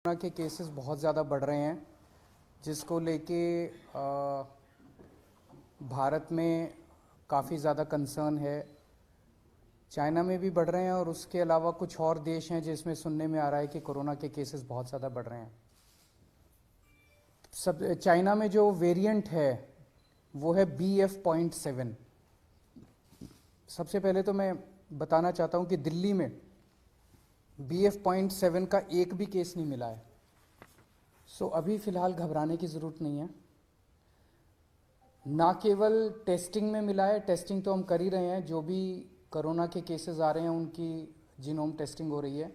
Corona के cases बहुत ज़्यादा बढ़ रहे हैं, जिसको लेके भारत में काफ़ी ज़्यादा कंसर्न है। चाइना में भी बढ़ रहे हैं और उसके अलावा कुछ और देश हैं जिसमें सुनने में आ रहा है कि कोरोना के केसेस बहुत ज़्यादा बढ़ रहे हैं। सब चाइना में जो वेरिएंट है वो है BF.7। सबसे पहले तो मैं बताना चाहता हूँ कि दिल्ली में BF.7 का एक भी केस नहीं मिला है। सो अभी फ़िलहाल घबराने की ज़रूरत नहीं है। ना केवल टेस्टिंग में मिला है, टेस्टिंग तो हम कर ही रहे हैं, जो भी कोरोना के केसेस आ रहे हैं उनकी जीनोम टेस्टिंग हो रही है।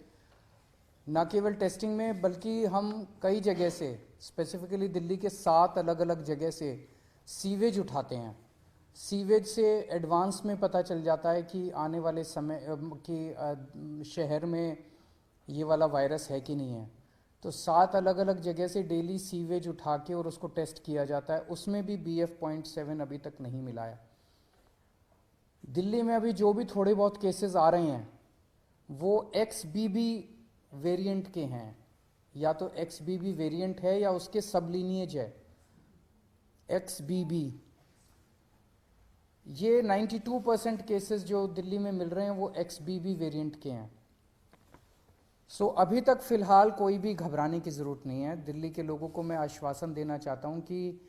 ना केवल टेस्टिंग में बल्कि हम कई जगह से, स्पेसिफिकली दिल्ली के 7 अलग अलग जगह से सीवेज उठाते हैं। सीवेज से एडवांस में पता चल जाता है कि आने वाले समय कि शहर में ये वाला वायरस है कि नहीं है। तो 7 अलग अलग जगह से डेली सीवेज उठा के और उसको टेस्ट किया जाता है, उसमें भी BF.7 अभी तक नहीं मिला है। दिल्ली में अभी जो भी थोड़े बहुत केसेस आ रहे हैं वो XBB वेरिएंट के हैं, या तो XBB वेरिएंट है या उसके सब लीनिएज है XBB। ये 92% केसेस जो दिल्ली में मिल रहे हैं वो XBB वेरिएंट के हैं। सो अभी तक फ़िलहाल कोई भी घबराने की ज़रूरत नहीं है। दिल्ली के लोगों को मैं आश्वासन देना चाहता हूँ कि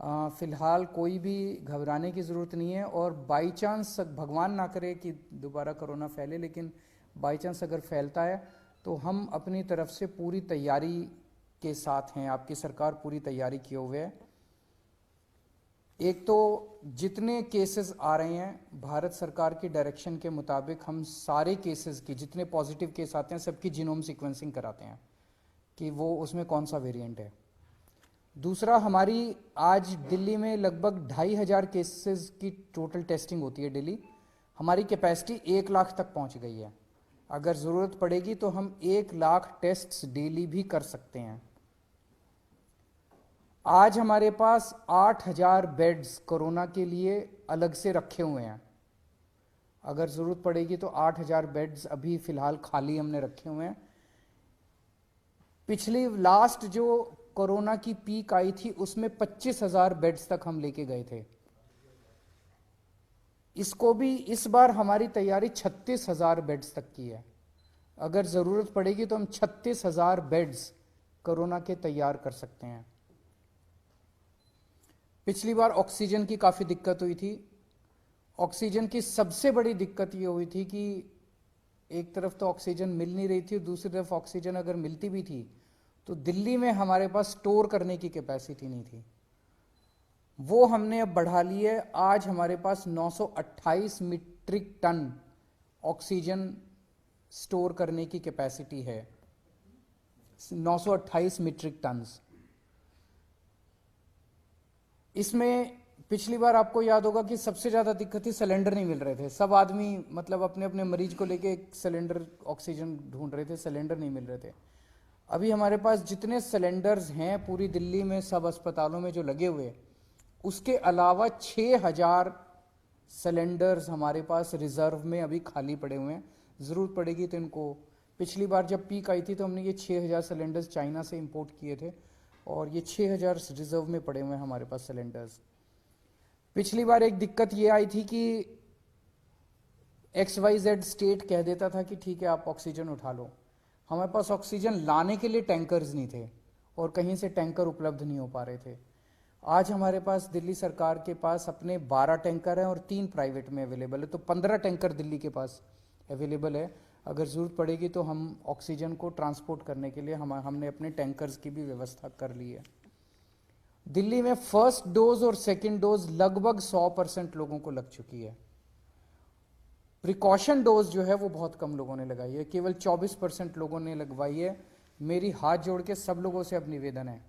फ़िलहाल कोई भी घबराने की ज़रूरत नहीं है। और बाई चांस, भगवान ना करे कि दोबारा कोरोना फैले, लेकिन बाई चांस अगर फैलता है तो हम अपनी तरफ से पूरी तैयारी के साथ हैं। आपकी सरकार पूरी तैयारी किए हुए है। एक तो जितने केसेस आ रहे हैं, भारत सरकार की डायरेक्शन के मुताबिक हम सारे केसेस की, जितने पॉजिटिव केस आते हैं सबकी जीनोम सीक्वेंसिंग कराते हैं कि वो उसमें कौन सा वेरिएंट है। दूसरा, हमारी आज दिल्ली में लगभग 2,500 केसेस की टोटल टेस्टिंग होती है डेली। हमारी कैपेसिटी 1 लाख तक पहुंच गई है। अगर ज़रूरत पड़ेगी तो हम 1 लाख टेस्ट्स डेली भी कर सकते हैं। आज हमारे पास 8,000 बेड्स कोरोना के लिए अलग से रखे हुए हैं। अगर ज़रूरत पड़ेगी तो 8,000 बेड्स अभी फ़िलहाल खाली हमने रखे हुए हैं। पिछली लास्ट जो कोरोना की पीक आई थी उसमें 25,000 बेड्स तक हम लेके गए थे। इसको भी इस बार हमारी तैयारी 36,000 बेड्स तक की है। अगर ज़रूरत पड़ेगी तो हम 36,000 बेड्स कोरोना के तैयार कर सकते हैं। पिछली बार ऑक्सीजन की काफ़ी दिक्कत हुई थी। ऑक्सीजन की सबसे बड़ी दिक्कत ये हुई थी कि एक तरफ तो ऑक्सीजन मिल नहीं रही थी, दूसरी तरफ ऑक्सीजन अगर मिलती भी थी तो दिल्ली में हमारे पास स्टोर करने की कैपेसिटी नहीं थी। वो हमने अब बढ़ा ली है। आज हमारे पास 928 मीट्रिक टन ऑक्सीजन स्टोर करने की कैपेसिटी है। 928 मीट्रिक टन। इसमें पिछली बार आपको याद होगा कि सबसे ज़्यादा दिक्कत थी, सिलेंडर नहीं मिल रहे थे। सब आदमी मतलब अपने अपने मरीज को लेके एक सिलेंडर ऑक्सीजन ढूंढ रहे थे, सिलेंडर नहीं मिल रहे थे। अभी हमारे पास जितने सिलेंडर्स हैं पूरी दिल्ली में सब अस्पतालों में जो लगे हुए, उसके अलावा 6,000 सिलेंडर्स हमारे पास रिजर्व में अभी खाली पड़े हुए हैं। ज़रूरत पड़ेगी तो इनको, पिछली बार जब पीक आई थी तो हमने ये 6,000 सिलेंडर्स चाइना से इंपोर्ट किए थे और ये 6,000 रिजर्व में पड़े हुए हैं हमारे पास सिलेंडर्स। पिछली बार एक दिक्कत ये आई थी कि XYZ स्टेट कह देता था कि ठीक है आप ऑक्सीजन उठा लो। हमारे पास ऑक्सीजन लाने के लिए टैंकर्स नहीं थे और कहीं से टैंकर उपलब्ध नहीं हो पा रहे थे। आज हमारे पास दिल्ली सरकार के पास अपने 12 टैंकर हैं और 3 प्राइवेट में अवेलेबल है, तो 15 टैंकर दिल्ली के पास अवेलेबल है। अगर ज़रूरत पड़ेगी तो हम ऑक्सीजन को ट्रांसपोर्ट करने के लिए हमने अपने टैंकर्स की भी व्यवस्था कर ली है। दिल्ली में फर्स्ट डोज और सेकेंड डोज लगभग 100% लोगों को लग चुकी है। प्रिकॉशन डोज जो है वो बहुत कम लोगों ने लगाई है, केवल 24% लोगों ने लगवाई है। मेरी हाथ जोड़ के सब लोगों से अब निवेदन है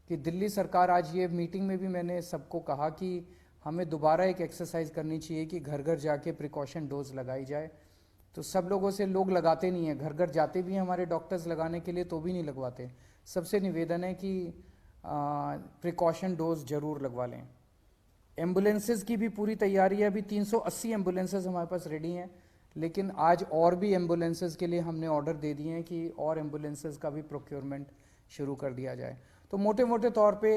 कि दिल्ली सरकार, आज ये मीटिंग में भी मैंने सबको कहा कि हमें दोबारा एक एक्सरसाइज करनी चाहिए कि घर घर जाके प्रिकॉशन डोज लगाई जाए। तो सब लोगों से, लोग लगाते नहीं हैं, घर घर जाते भी हैं हमारे डॉक्टर्स लगाने के लिए तो भी नहीं लगवाते। सबसे निवेदन है कि प्रिकॉशन डोज जरूर लगवा लें। एम्बुलेंसेज की भी पूरी तैयारी है। अभी 380 एम्बुलेंसेज हमारे पास रेडी हैं, लेकिन आज और भी एम्बुलेंसेज के लिए हमने ऑर्डर दे दिए हैं कि और एम्बुलेंसेज का भी प्रोक्योरमेंट शुरू कर दिया जाए। तो मोटे मोटे तौर पे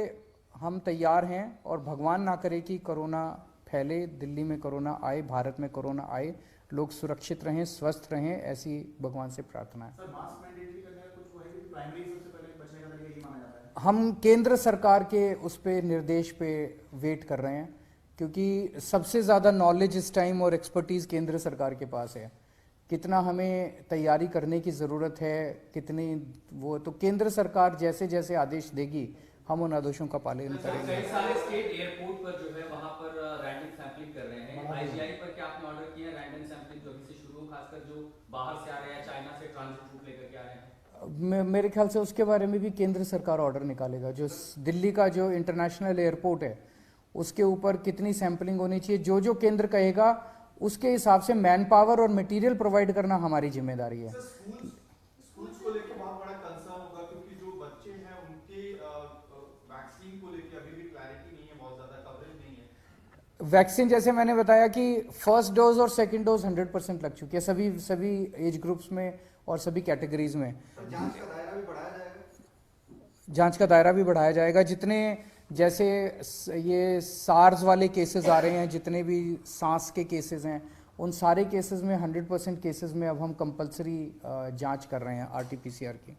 हम तैयार हैं और भगवान ना करे कि कोरोना फैले, दिल्ली में कोरोना आए, भारत में कोरोना आए, लोग सुरक्षित रहें, स्वस्थ रहें, ऐसी भगवान से प्रार्थना है। सर मास्क मैंडेटरी करने का कुछ वो है कि प्राइमरी सबसे पहले बचने का तरीका ये माना जाता है? हम केंद्र सरकार के उस पे निर्देश पे वेट कर रहे हैं, क्योंकि सबसे ज़्यादा नॉलेज इस टाइम और एक्सपर्टीज़ केंद्र सरकार के पास है। कितना हमें तैयारी करने की ज़रूरत है, कितनी वो, तो केंद्र सरकार जैसे जैसे आदेश देगी हम उन आदेशों का पालन करेंगे। कई सारे स्टेट एयरपोर्ट पर जो है वहां पर रैंडम सैंपलिंग कर रहे हैं। आईजीआई पर क्या आपने ऑर्डर किया है रैंडम सैंपलिंग जो अभी से शुरू हो, खासकर जो बाहर से आ रहे हैं, चाइना से ट्रांजिट रूट लेकर के आ रहे हैं? मेरे ख्याल से उसके बारे में भी केंद्र सरकार ऑर्डर निकालेगा। जो दिल्ली का जो इंटरनेशनल एयरपोर्ट है उसके ऊपर कितनी सैंपलिंग होनी चाहिए, जो जो केंद्र कहेगा उसके हिसाब से मैन पावर और मटेरियल प्रोवाइड करना हमारी जिम्मेदारी है। स्कूल्स को लेकर बहुत बड़ा कंसर्न होगा, क्योंकि जो बच्चे हैं उनके वैक्सीन को लेकर अभी भी क्लैरिटी नहीं है, बहुत ज्यादा कवरेज नहीं है। वैक्सीन जैसे मैंने बताया कि फर्स्ट डोज और सेकंड डोज 100% लग चुकी है सभी एज ग्रुप्स में और सभी कैटेगरीज में। जांच का दायरा भी बढ़ाया जाएगा? जांच का दायरा भी बढ़ाया जाएगा। जितने जैसे ये सार्स वाले केसेस आ रहे हैं, जितने भी सांस के केसेस हैं, उन सारे केसेस में 100% केसेस में अब हम कंपलसरी जांच कर रहे हैं RT-PCR की।